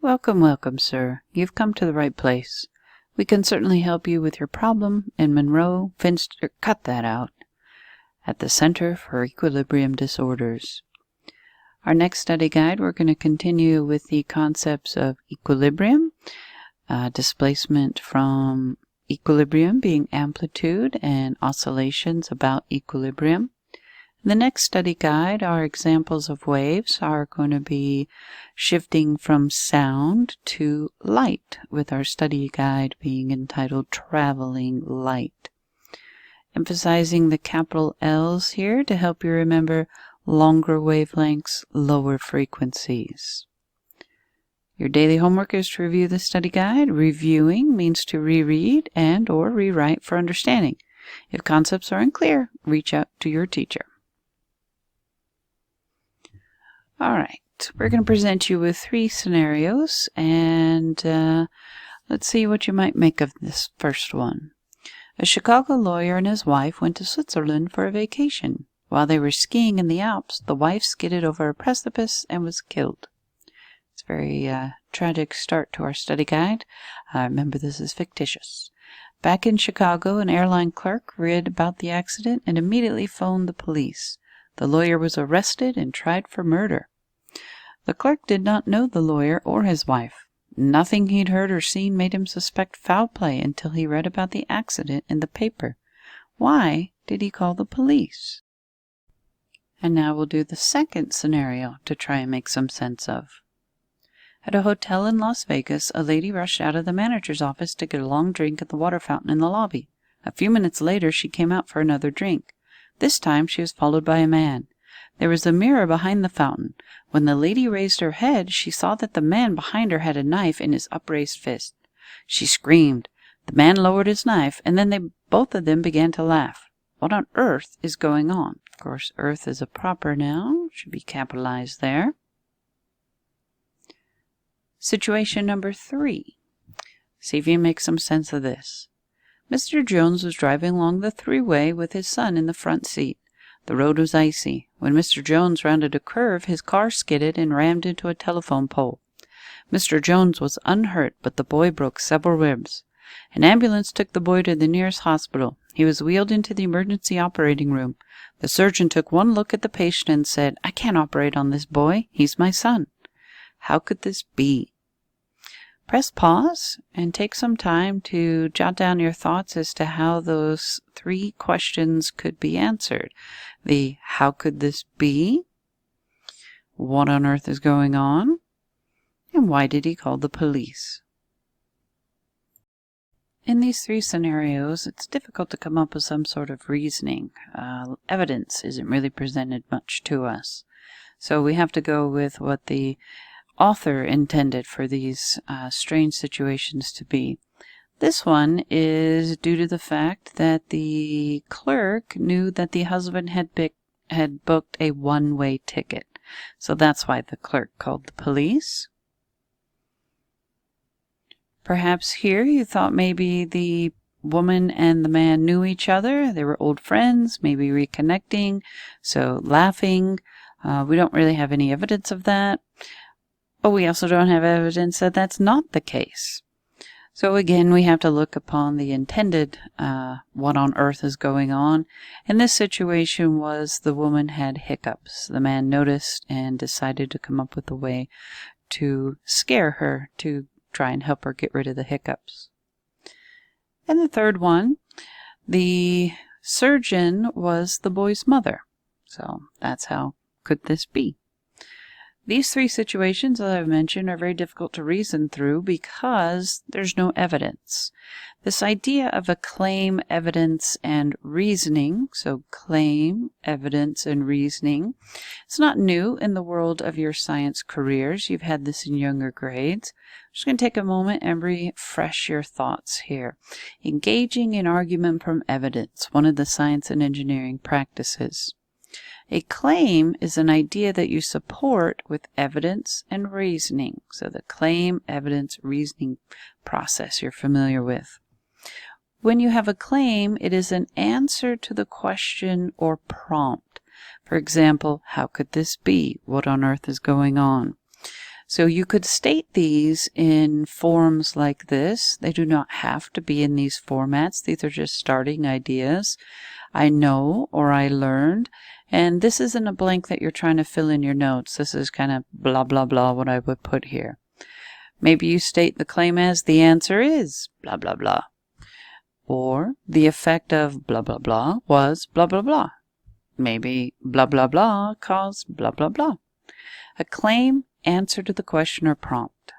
Welcome, welcome, sir. You've come to the right place. We can certainly help you with your problem in Monroe, Finster, cut that out, at the Center for Equilibrium Disorders. Our next study guide, we're going to continue with the concepts of equilibrium, displacement from equilibrium being amplitude, and oscillations about equilibrium. In the next study guide, our examples of waves are going to be shifting from sound to light, with our study guide being entitled TraveLLing Light. Emphasizing the capital L's here to help you remember longer wavelengths, lower frequencies. Your daily homework is to review the study guide. Reviewing means to reread and or rewrite for understanding. If concepts are unclear, reach out to your teacher. All right, we're going to present you with 3 scenarios, and let's see what you might make of this first one. A Chicago lawyer and his wife went to Switzerland for a vacation. While they were skiing in the Alps, the wife skidded over a precipice and was killed. It's a very tragic start to our study guide. Remember, this is fictitious. Back in Chicago, an airline clerk read about the accident and immediately phoned the police. The lawyer was arrested and tried for murder. The clerk did not know the lawyer or his wife. Nothing he'd heard or seen made him suspect foul play until he read about the accident in the paper. Why did he call the police? And now we'll do the second scenario to try and make some sense of. At a hotel in Las Vegas, a lady rushed out of the manager's office to get a long drink at the water fountain in the lobby. A few minutes later, she came out for another drink. This time, she was followed by a man. There was a mirror behind the fountain. When the lady raised her head, she saw that the man behind her had a knife in his upraised fist. She screamed. The man lowered his knife, and then both of them began to laugh. What on earth is going on? Of course, earth is a proper noun. Should be capitalized there. Situation number 3. See if you make some sense of this. Mr. Jones was driving along the thruway with his son in the front seat. The road was icy. When Mr. Jones rounded a curve, his car skidded and rammed into a telephone pole. Mr. Jones was unhurt, but the boy broke several ribs. An ambulance took the boy to the nearest hospital. He was wheeled into the emergency operating room. The surgeon took one look at the patient and said, "I can't operate on this boy. He's my son." How could this be? Press pause and take some time to jot down your thoughts as to how those 3 questions could be answered. The how could this be? What on earth is going on? And why did he call the police? In these 3 scenarios, it's difficult to come up with some sort of reasoning. Evidence isn't really presented much to us. So we have to go with what the author intended for these strange situations to be. This one is due to the fact that the clerk knew that the husband had booked a one-way ticket. So that's why the clerk called the police. Perhaps here you thought maybe the woman and the man knew each other. They were old friends, maybe reconnecting, so laughing. We don't really have any evidence of that. But we also don't have evidence that that's not the case. So again, we have to look upon the intended what on earth is going on. And this situation was the woman had hiccups. The man noticed and decided to come up with a way to scare her, to try and help her get rid of the hiccups. And the third one, the surgeon was the boy's mother. So that's how could this be? These 3 situations that I've mentioned are very difficult to reason through because there's no evidence. This idea of a claim, evidence, and reasoning, so claim, evidence, and reasoning, it's not new in the world of your science careers. You've had this in younger grades. I'm just going to take a moment and refresh your thoughts here. Engaging in argument from evidence, one of the science and engineering practices. A claim is an idea that you support with evidence and reasoning. So the claim, evidence, reasoning process you're familiar with. When you have a claim, it is an answer to the question or prompt. For example, how could this be? What on earth is going on? So you could state these in forms like this. They do not have to be in these formats. These are just starting ideas. I know, or I learned. And this isn't a blank that you're trying to fill in your notes. This is kind of blah, blah, blah, what I would put here. Maybe you state the claim as the answer is blah, blah, blah. Or the effect of blah, blah, blah was blah, blah, blah. Maybe blah, blah, blah caused blah, blah, blah. A claim, answer to the question or prompt.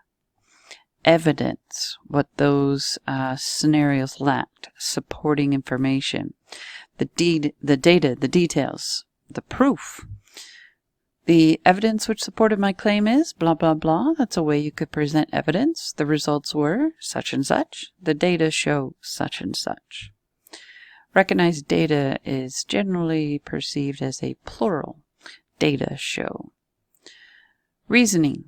Evidence, what those scenarios lacked. Supporting information. The data, the details. The proof. The evidence which supported my claim is blah, blah, blah. That's a way you could present evidence. The results were such and such. The data show such and such. Recognized data is generally perceived as a plural. Data show. Reasoning.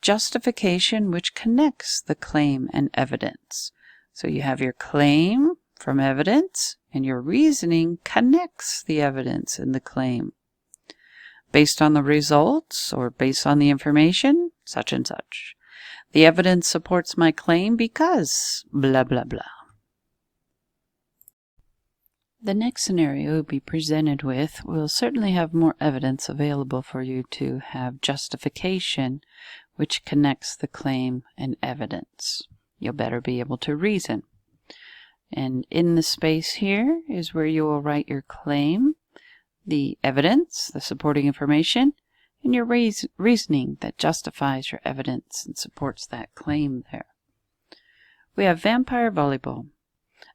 Justification which connects the claim and evidence. So you have your claim from evidence, and your reasoning connects the evidence in the claim. Based on the results, or based on the information, such and such. The evidence supports my claim because blah, blah, blah. The next scenario you'll be presented with will certainly have more evidence available for you to have justification which connects the claim and evidence. You'll better be able to reason. And in the space here is where you will write your claim, the evidence, the supporting information, and your reasoning that justifies your evidence and supports that claim there. We have vampire volleyball.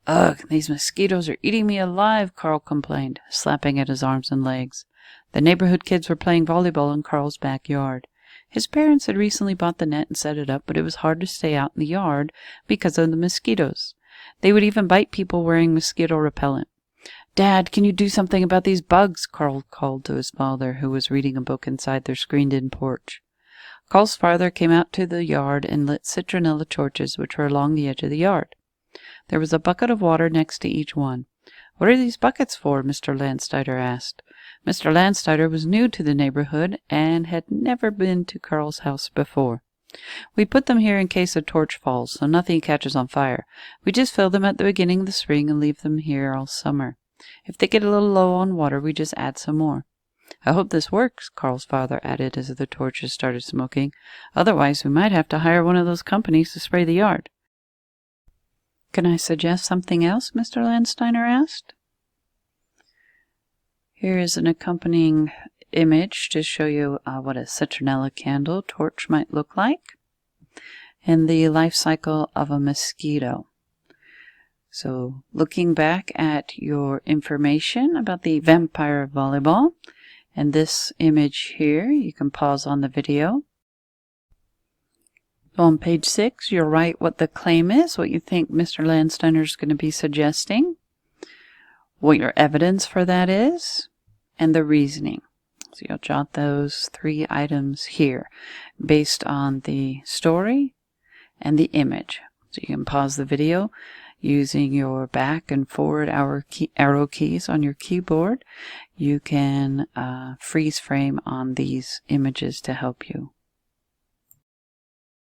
Ugh, these mosquitoes are eating me alive, Carl complained, slapping at his arms and legs. The neighborhood kids were playing volleyball in Carl's backyard. His parents had recently bought the net and set it up, but it was hard to stay out in the yard because of the mosquitoes. They would even bite people wearing mosquito repellent. Dad, can you do something about these bugs? Carl called to his father, who was reading a book inside their screened-in porch. Carl's father came out to the yard and lit citronella torches which were along the edge of the yard. There was a bucket of water next to each one. What are these buckets for? Mr. Landsteiner asked. Mr. Landsteiner was new to the neighborhood and had never been to Carl's house before. We put them here in case a torch falls, so nothing catches on fire. We just fill them at the beginning of the spring and leave them here all summer. If they get a little low on water, we just add some more. I hope this works, Carl's father added as the torches started smoking. Otherwise, we might have to hire one of those companies to spray the yard. Can I suggest something else? Mr. Landsteiner asked. Here is an accompanying image to show you what a citronella candle torch might look like and the life cycle of a mosquito. So looking back at your information about the vampire volleyball and this image here, you can pause on the video. On page 6, you'll write what the claim is, what you think Mr. Landsteiner is going to be suggesting, what your evidence for that is, and the reasoning. So you'll jot those 3 items here based on the story and the image. So you can pause the video using your back and forward arrow keys on your keyboard. You can freeze frame on these images to help you.